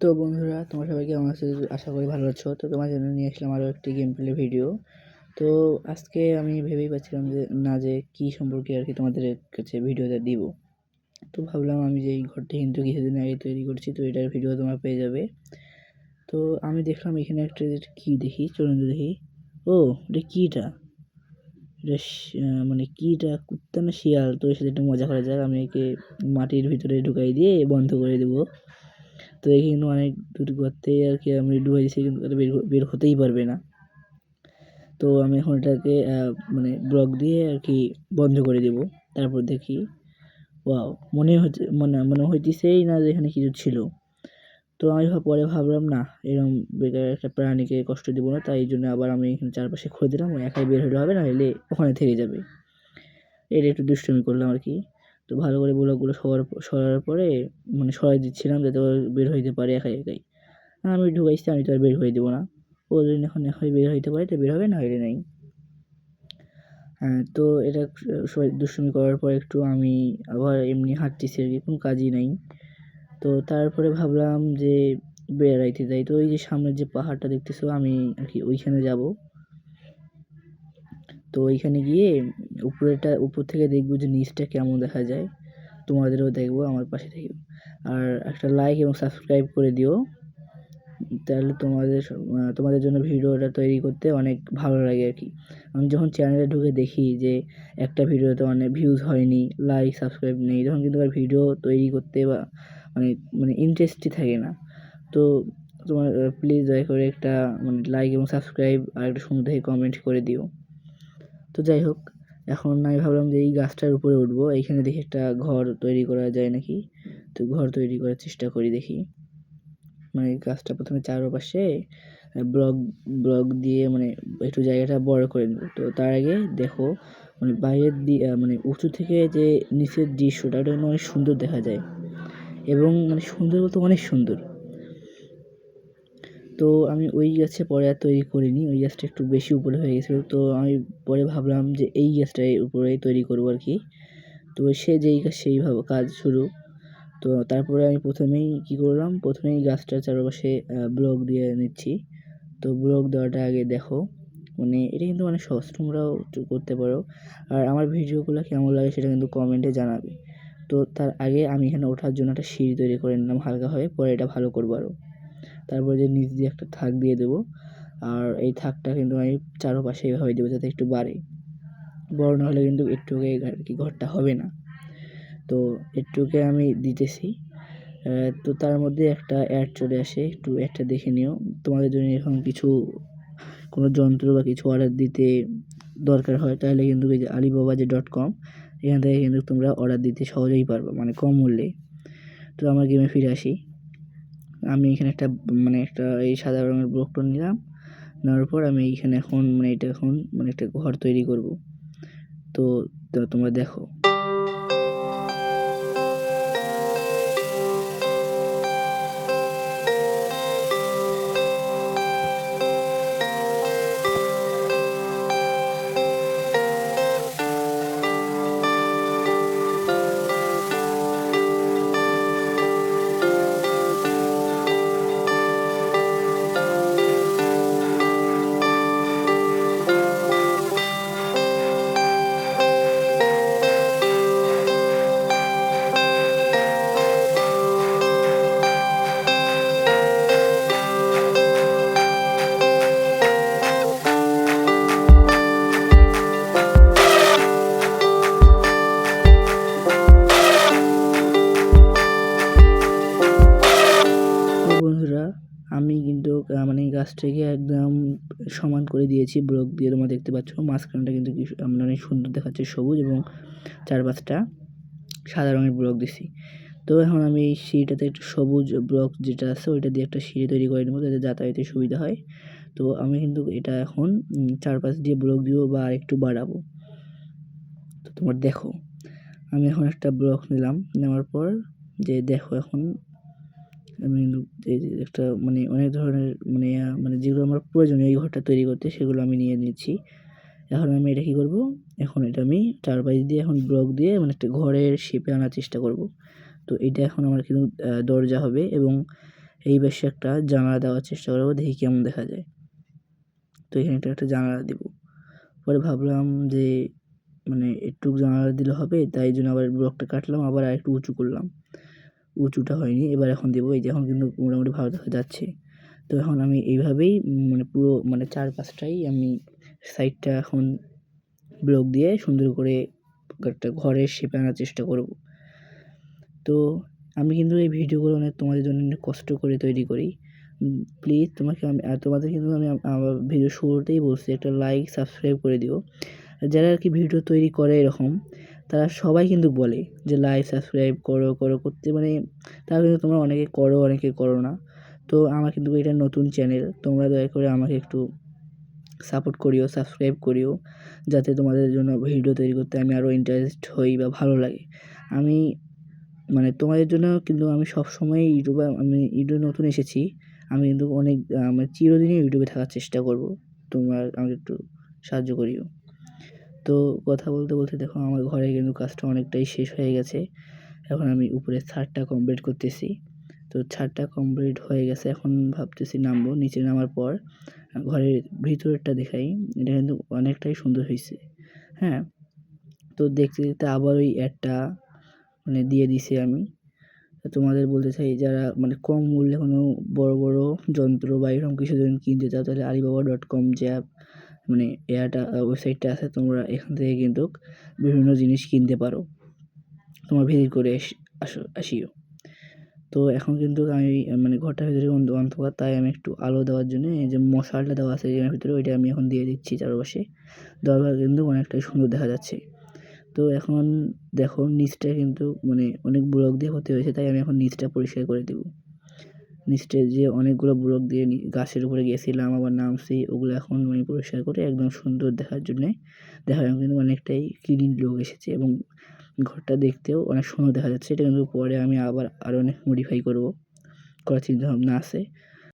তো বন্ধুরা, তোমরা সবাই কেমন আছো? আশা করি ভালো আছো। তো তোমার জন্য নিয়ে আসলাম আরও একটি গেম প্লে ভিডিও। তো আজকে আমি ভেবেই পাচ্ছিলাম যে কী সম্পর্কে আর কি তোমাদের কাছে ভিডিওটা দিব। তো ভাবলাম আমি যে এই ঘরটি কিন্তু কিছুদিন আগে তৈরি করছি, তো এটার ভিডিও তোমরা পেয়ে যাবে। তো আমি দেখলাম এখানে একটা কী দেখি, চলুন দেখি। ও, এটা কীটা? এটা মানে কীটা, কুত্তা না শিয়াল? তো এর সাথে একটু মজা করা যাক। আমি একে মাটির ভিতরে ঢুকাই দিয়ে বন্ধ করে দেবো। তো এখানে কিন্তু অনেক দূর করতে আর কি আমি ডুবে দিয়েছি, কিন্তু বের হতেই পারবে না। তো আমি এখন এটাকে মানে ব্লক দিয়ে আর কি বন্ধ করে দেব। তারপর দেখি, ওয়াও, মনে হইতেছেই না যে এখানে কিছু ছিল। তো আমি পরে ভাবলাম না, এরকম বেকার একটা প্রাণীকে কষ্ট দিব না, তাই জন্য আবার আমি এখানে চারপাশে খুঁড়ে দিলাম। ও একাই বের হলে হবে না, হলে ওখানে থেকে যাবে। এটা একটু দুষ্টুমি করলাম আর কি। তো ভালো করে ব্লকগুলো সরার পরে মানে সরাই দিচ্ছিলাম যাতে ও বের হইতে পারে একাই একাই। আমি ঢুকাইছি, আমি তো আর বের হয়ে দেবো না। ও যদি এখন বের হইতে পারে তো বের হবে, না হইলে নেই। হ্যাঁ, তো এটা সবাই দুষ্টুমি করার পর একটু আমি আবার এমনি হাঁটতেছি আর কি, কোনো কাজই নাই। তো তারপরে ভাবলাম যে বেড়াইতে যাই। তো ওই যে সামনের যে পাহাড়টা দেখতেছো, আমি আর কি ওইখানে যাব। তো ওইখানে গিয়ে উপর থেকে দেখবো যে নিচটা কেমন দেখা যায়। তোমাদেরও দেখবো, আমার পাশে থেকেও। আর একটা লাইক এবং সাবস্ক্রাইব করে দিও, তাহলে তোমাদের জন্য ভিডিওটা তৈরি করতে অনেক ভালো লাগে আর কি। আমি যখন চ্যানেলে ঢুকে দেখি যে একটা ভিডিওতে অনেক ভিউজ হয়নি, লাইক সাবস্ক্রাইব নেই, তখন কিন্তু আর ভিডিও তৈরি করতে বা মানে মানে ইন্টারেস্টই থাকে না। তো তোমার প্লিজ দয়া করে একটা মানে লাইক এবং সাবস্ক্রাইব আর একটা সুন্দর দেখে কমেন্ট করে দিও। তো যাই হোক, এখন আমি ভাবলাম যে এই গাছটার উপরে উঠবো। এইখানে দেখি একটা ঘর তৈরি করা যায় নাকি। তো ঘর তৈরি করার চেষ্টা করি, দেখি। মানে গাছটা প্রথমে চারপাশে ব্লক দিয়ে মানে একটু জায়গাটা বড় করে নেব। তো তার আগে দেখো, মানে বাইরের মানে উঁচু থেকে যে নিচের দৃশ্যটা, ওটা অনেক সুন্দর দেখা যায়, এবং মানে সুন্দর বলতে অনেক সুন্দর। তো আমি ওই গাছে পরে আর তৈরি করিনি, ওই গাছটা একটু বেশি উপরে হয়ে গেছিলো। তো আমি পরে ভাবলাম যে এই গাছটাই উপরে তৈরি করবো আর কি। তো সে যেই গাছ সেইভাবে কাজ শুরু। তো তারপরে আমি প্রথমেই কী করলাম, প্রথমেই গাছটার চারপাশে ব্লক দিয়ে নিচ্ছি। তো ব্লক দেওয়াটা আগে দেখো, মানে এটা কিন্তু অনেক সহজ, তোমরাও করতে পারো। আর আমার ভিডিওগুলো কেমন লাগে সেটা কিন্তু কমেন্টে জানাবে। তো তার আগে আমি এখানে ওঠার জন্য একটা সিঁড়ি তৈরি করে নিলাম হালকাভাবে, পরে এটা ভালো করবো আরও। তারপরে যে নিচ দিয়ে একটা থাক দিয়ে দেবো, আর এই থাকটা কিন্তু আমি চারপাশে এভাবে দেবো যাতে একটু বাড়ে। বড় না হলে কিন্তু একটুকে আর কি ঘরটা হবে না। তো একটুকে আমি দিতেছি। তো তার মধ্যে একটা অ্যাড চলে আসে, একটু অ্যাডটা দেখে নিও। তোমাদের যদি এখন কোনো যন্ত্র বা কিছু অর্ডার দিতে দরকার হয়, তাহলে কিন্তু এই যে alibaba.com, এখান থেকে কিন্তু তোমরা অর্ডার দিতে সহজেই পারবে, মানে কম মূল্যে। তো আমার গেমে ফিরে আসি। আমি এখানে একটা এই সাদা রঙের ব্লকটা নিলাম। নেওয়ার পর আমি এইখানে এখন একটা ঘর তৈরি করব। তো তোমরা দেখো। বন্ধুরা, আমি কিন্তু মানে গাছটাকে একদম সমান করে দিয়েছি ব্লক দিয়ে, তোমরা দেখতে পাচ্ছ। মাঝখানটা কিন্তু অনেক সুন্দর দেখাচ্ছে, সবুজ, এবং চারপাশটা সাদা রঙের ব্লক দিছি। তো এখন আমি এই সিঁড়িটাতে একটু সবুজ ব্লক যেটা আছে ওইটা দিয়ে একটা সিঁড়ি তৈরি করে নেবো, যাতে যাতায়াতের সুবিধা হয়। তো আমি কিন্তু এটা এখন চারপাশ দিয়ে ব্লক দিব বা একটু বাড়াবো। তো তোমরা দেখো, আমি এখন একটা ব্লক নিলাম। নেওয়ার পর যে দেখো, এখন আমি এই যে একটা মানে অনেক ধরনের মানে যেগুলো আমার প্রয়োজনীয় এই ঘরটা তৈরি করতে, সেগুলো আমি নিয়ে নিচ্ছি। এখন আমি এটা কী করবো, এখন এটা আমি চারপাশ দিয়ে এখন ব্লক দিয়ে মানে একটা ঘরের শেপে আনার চেষ্টা করব। তো এটা এখন আমার কিন্তু দরজা হবে, এবং এই পাশে একটা জানালা দেওয়ার চেষ্টা করবো, দেখি কেমন দেখা যায়। তো এখানে একটা জানালা দিব। পরে ভাবলাম যে মানে একটু জানালা দিলে হবে, তাই জন্য আবার ব্লকটা কাটলাম, আবার আরেকটু উঁচু করলাম। উঁচুটা হয়নি, এবার এখন দেবো। এই যে এখন কিন্তু মোটামুটি ভালো দেখা যাচ্ছে। তো এখন আমি এইভাবেই মানে পুরো মানে চারপাশটাই আমি সাইডটা এখন ব্লক দিয়ে সুন্দর করে একটা ঘরের শেপে আনার চেষ্টা করব। তো আমি কিন্তু এই ভিডিওগুলো অনেক তোমাদের জন্য অনেক কষ্ট করে তৈরি করি। প্লিজ তোমাদের কিন্তু আমি আমার ভিডিও শুরুতেই বলছি, একটা লাইক সাবস্ক্রাইব করে দিও। যারা আর কি ভিডিও তৈরি করে এরকম, তারা সবাই কিন্তু বলে যে লাইক সাবস্ক্রাইব করো করতে, মানে তারা কিন্তু তোমরা অনেকে করো অনেকে করো না। তো আমার কিন্তু এটা নতুন চ্যানেল, তোমরা দয়া করে আমাকে একটু সাপোর্ট করিও, সাবস্ক্রাইব করিও, যাতে তোমাদের জন্য ভিডিও তৈরি করতে আমি আরও ইন্টারেস্ট হই বা ভালো লাগে। আমি মানে তোমাদের জন্য কিন্তু আমি সবসময় আমি ইউটিউবে নতুন এসেছি, আমি কিন্তু অনেক মানে চিরদিনই ইউটিউবে থাকার চেষ্টা করব। তোমরা আমাকে একটু সাহায্য করিও। তো কথা বলতে বলতে দেখো আমার ঘরে কিন্তু কাজটা অনেকটাই শেষ হয়ে গেছে। এখন আমি উপরে ছাদটা কমপ্লিট করতেছি। তো ছাদটা কমপ্লিট হয়ে গেছে, এখন ভাবতেছি নামবো। নিচে নামার পর ঘরের ভিতরেরটা দেখাই, এটা কিন্তু অনেকটাই সুন্দর হয়েছে। হ্যাঁ, তো দেখতে দেখতে আবার ওই অ্যাডটা মানে দিয়ে দিছি আমি। তোমাদের বলতে চাই, যারা মানে কম মূল্যে কোনো বড় বড় যন্ত্র বা এরকম কিছু যদি কিনতে চাও, তাহলে alibaba.com যে অ্যাপ মানে এটা ওয়েবসাইটটা আছে, তোমরা এখান থেকে কিন্তু বিভিন্ন জিনিস কিনতে পারো। তোমরা ভিজিট করে আসিও। তো এখন কিন্তু আমি মানে ঘরটার ভিতরে অন্ধকার, তাই আমি একটু আলো দেওয়ার জন্য এই যে মশালটা দেওয়া আছে এর ভিতরে, ওইটা আমি এখন দিয়ে দিচ্ছি চারপাশে। দেওয়ার পর কিন্তু অনেকটাই সুন্দর দেখা যাচ্ছে। তো এখন দেখো নিচটা কিন্তু মানে অনেক ব্লক দিয়ে হতে হয়েছে, তাই আমি এখন নিচটা পরিষ্কার করে দেবো। নিচটা যে অনেকগুলো ব্লক দিয়ে গাছের উপরে গেছিলাম, আবার নামছি, ওগুলো এখন আমি পরিষ্কার করে একদম সুন্দর দেখার জন্যে কিন্তু অনেকটাই ক্লিন লুক এসেছে এবং ঘরটা দেখতেও অনেক সুন্দর দেখা যাচ্ছে। এটা কিন্তু পরে আমি আবার আরও অনেক মডিফাই করার চিন্তাভাবনা আছে।